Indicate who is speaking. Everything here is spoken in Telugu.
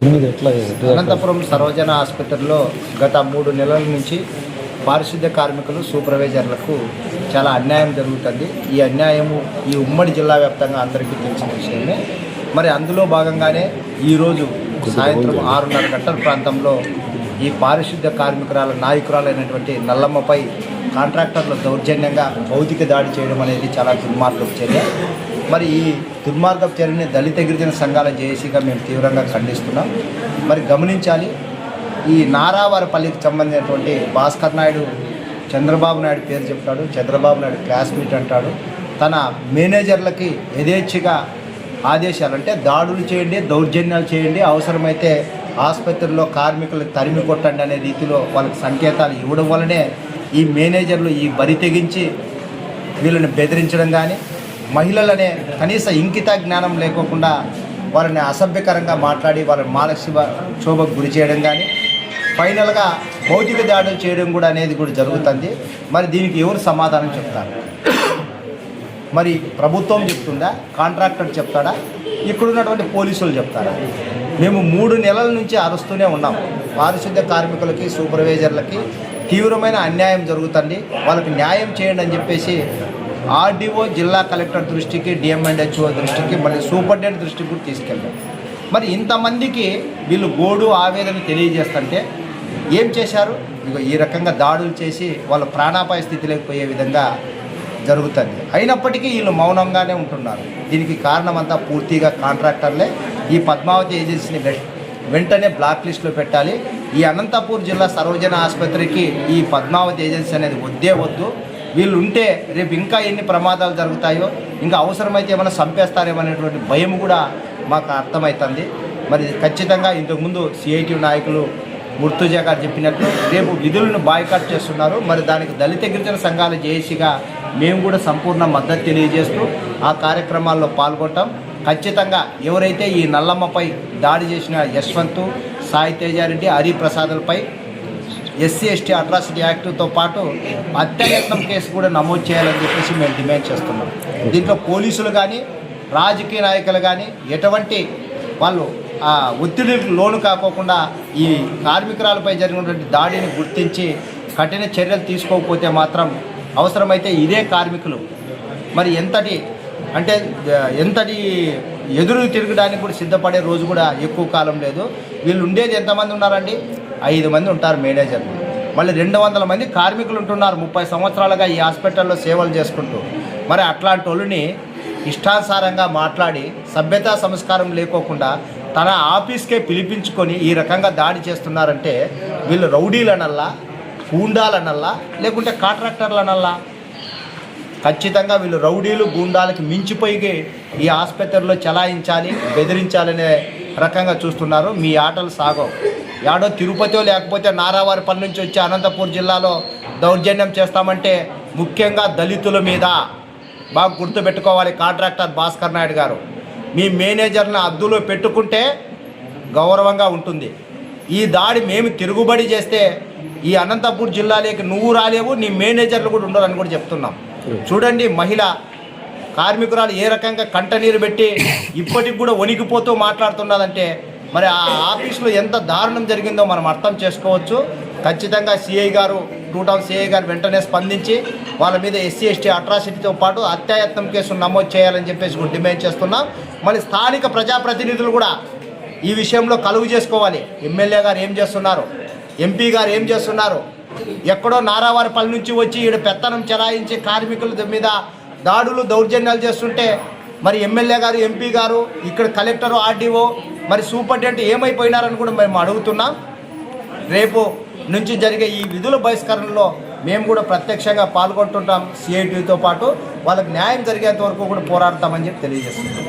Speaker 1: అనంతపురం సర్వజన హాస్పిటల్లో గత 3 నెలల నుంచి పారిశుద్ధ్య కార్మికులు సూపర్వైజర్లకు చాలా అన్యాయం జరుగుతుంది. ఈ అన్యాయము ఈ ఉమ్మడి జిల్లా వ్యాప్తంగా అందరికీ తెలిసిన విషయమే. మరి అందులో భాగంగానే ఈరోజు సాయంత్రం 6:30 గంటల ప్రాంతంలో ఈ పారిశుద్ధ్య కార్మికురాల నాయకురాలైనటువంటి నల్లమ్మపై కాంట్రాక్టర్లు దౌర్జన్యంగా భౌతిక దాడి చేయడం అనేది చాలా దుర్మార్గపు చర్య. మరి ఈ దుర్మార్గపు చర్యని దళిత గిరిజన సంఘాల జేఏసీగా మేము తీవ్రంగా ఖండిస్తున్నాం. మరి గమనించాలి, ఈ నారావారిపల్లికి సంబంధించినటువంటి భాస్కర్ నాయుడు చంద్రబాబు నాయుడు పేరు చెప్తాడు, చంద్రబాబు నాయుడు క్లాస్మేట్ అంటాడు. తన మేనేజర్లకి యథేచ్ఛగా ఆదేశాలు అంటే దాడులు చేయండి, దౌర్జన్యాలు చేయండి, అవసరమైతే ఆసుపత్రిలో కార్మికులు తరిమి కొట్టండి అనే రీతిలో వాళ్ళకి సంకేతాలు ఇవ్వడం వల్లనే ఈ మేనేజర్లు ఈ బరి తెగించి వీళ్ళని బెదిరించడం కానీ, మహిళలనే కనీస ఇంకిత జ్ఞానం లేకోకుండా వాళ్ళని అసభ్యకరంగా మాట్లాడి వాళ్ళని మానసిక క్షోభకు గురి చేయడం కానీ, ఫైనల్గా భౌతిక దాడులు చేయడం కూడా అనేది కూడా జరుగుతుంది. మరి దీనికి ఎవరు సమాధానం చెప్తారు? మరి ప్రభుత్వం చెప్తుందా, కాంట్రాక్టర్ చెప్తాడా, ఇక్కడున్నటువంటి పోలీసులు చెప్తారా? మేము 3 నెలల నుంచి అరుస్తూనే ఉన్నాం. పారిశుద్ధ్య కార్మికులకి సూపర్వైజర్లకి తీవ్రమైన అన్యాయం జరుగుతుంది, వాళ్ళకి న్యాయం చేయండి అని చెప్పేసి ఆర్డీఓ, జిల్లా కలెక్టర్ దృష్టికి, డిఎంఎండ్హెచ్ఓ దృష్టికి, మళ్ళీ సూపరింటెండెంట్ దృష్టికి కూడా తీసుకెళ్ళాం. మరి ఇంతమందికి వీళ్ళు గోడు ఆవేదన తెలియజేస్తుంటే ఏం చేశారు? ఇక ఈ రకంగా దాడులు చేసి వాళ్ళ ప్రాణాపాయ స్థితిలోకి పోయే విధంగా జరుగుతుంది. అయినప్పటికీ వీళ్ళు మౌనంగానే ఉంటున్నారు. దీనికి కారణమంతా పూర్తిగా కాంట్రాక్టర్లే. ఈ పద్మావతి ఏజెన్సీని వెంటనే బ్లాక్ లిస్టులో పెట్టాలి. ఈ అనంతపూర్ జిల్లా సర్వజన ఆసుపత్రికి ఈ పద్మావతి ఏజెన్సీ అనేది వద్దే వద్దు. వీళ్ళు ఉంటే రేపు ఇంకా ఎన్ని ప్రమాదాలు జరుగుతాయో, ఇంకా అవసరమైతే ఏమైనా చంపేస్తారేమనేటువంటి భయం కూడా మాకు అర్థమవుతుంది. మరి ఖచ్చితంగా ఇంతకుముందు సిఐటి నాయకులు ముర్తుజా గారు చెప్పినట్లు రేపు విధులను బాయ్కాట్ చేస్తున్నారు. మరి దానికి దళిత గిరిజన సంఘాల జేఏసీగా మేము కూడా సంపూర్ణ మద్దతు తెలియజేస్తూ ఆ కార్యక్రమాల్లో పాల్గొంటాం. ఖచ్చితంగా ఎవరైతే ఈ నల్లమ్మపై దాడి చేసిన యశ్వంత్, సాయి తేజారెడ్డి, హరిప్రసాద్లపై SC/ST అట్రాసిటీ యాక్ట్తో పాటు హత్యాయత్నం కేసు కూడా నమోదు చేయాలని చెప్పేసి మేము డిమాండ్ చేస్తున్నాం. దీంట్లో పోలీసులు కానీ, రాజకీయ నాయకులు కానీ ఎటువంటి వాళ్ళు ఒత్తిడికి లోను కాకోకుండా ఈ కార్మికురాలపై జరిగినటువంటి దాడిని గుర్తించి కఠిన చర్యలు తీసుకోకపోతే మాత్రం అవసరమైతే ఇదే కార్మికులు మరి ఎంతటి ఎదురు తిరగడానికి కూడా సిద్ధపడే రోజు కూడా ఎక్కువ కాలం లేదు. వీళ్ళు ఉండేది ఎంతమంది ఉన్నారండి? 5 మంది ఉంటారు మేనేజర్లు. మళ్ళీ 200 మంది కార్మికులు ఉంటున్నారు 30 సంవత్సరాలుగా ఈ హాస్పిటల్లో సేవలు చేసుకుంటూ. మరి అట్లాంటి వాళ్ళని ఇష్టానుసారంగా మాట్లాడి సభ్యతా సంస్కారం లేకోకుండా తన ఆఫీస్కే పిలిపించుకొని ఈ రకంగా దాడి చేస్తున్నారంటే వీళ్ళు రౌడీలనల్లా, గూండాలనల్లా, లేకుంటే కాంట్రాక్టర్లనల్లా? ఖచ్చితంగా వీళ్ళు రౌడీలు, గూండాలకి మించిపోయి ఈ ఆసుపత్రిలో చలాయించాలి, బెదిరించాలనే రకంగా చూస్తున్నారు. మీ ఆటలు సాగవు. యాడో తిరుపతిలో లేకపోతే నారావారిపల్లి నుంచి వచ్చి అనంతపూర్ జిల్లాలో దౌర్జన్యం చేస్తామంటే ముఖ్యంగా దళితుల మీద బాగా గుర్తుపెట్టుకోవాలి. కాంట్రాక్టర్ భాస్కర్ నాయుడు గారు, మీ మేనేజర్ని అద్దులో పెట్టుకుంటే గౌరవంగా ఉంటుంది. ఈ దాడి మేము తిరుగుబడి చేస్తే ఈ అనంతపూర్ జిల్లాలోకి నువ్వు రాలేవు, నీ మేనేజర్లు కూడా ఉండరని కూడా చెప్తున్నాం. చూడండి, మహిళ కార్మికురాలు ఏ రకంగా కంటనీరు పెట్టి ఇప్పటికి కూడా వణికిపోతూ మాట్లాడుతున్నదంటే మరి ఆ ఆఫీసులో ఎంత దారుణం జరిగిందో మనం అర్థం చేసుకోవచ్చు. ఖచ్చితంగా సిఐ గారు, 2 టౌన్ సిఐ గారు వెంటనే స్పందించి వాళ్ళ మీద SC/ST అట్రాసిటీతో పాటు హత్యాయత్నం కేసును నమోదు చేయాలని చెప్పేసి కూడా డిమాండ్ చేస్తున్నాం. మళ్ళీ స్థానిక ప్రజాప్రతినిధులు కూడా ఈ విషయంలో కలుగు చేసుకోవాలి. ఎమ్మెల్యే గారు ఏం చేస్తున్నారు, ఎంపీ గారు ఏం చేస్తున్నారు? ఎక్కడో నారావారిపల్లి నుంచి వచ్చి ఈడ పెత్తనం చెలాయించి కార్మికుల మీద దాడులు, దౌర్జన్యాలు చేస్తుంటే మరి ఎమ్మెల్యే గారు, ఎంపీ గారు, ఇక్కడ కలెక్టర్, ఆర్డీఓ, మరి సూపరింటెండెంట్ ఏమైపోయినారని కూడా మేము అడుగుతున్నాం. రేపు నుంచి జరిగే ఈ విధుల బహిష్కరణలో మేము కూడా ప్రత్యక్షంగా పాల్గొంటుంటాం. సిఐటితో పాటు వాళ్ళకి న్యాయం జరిగేంత వరకు కూడా పోరాడతామని చెప్పి తెలియజేస్తున్నాం.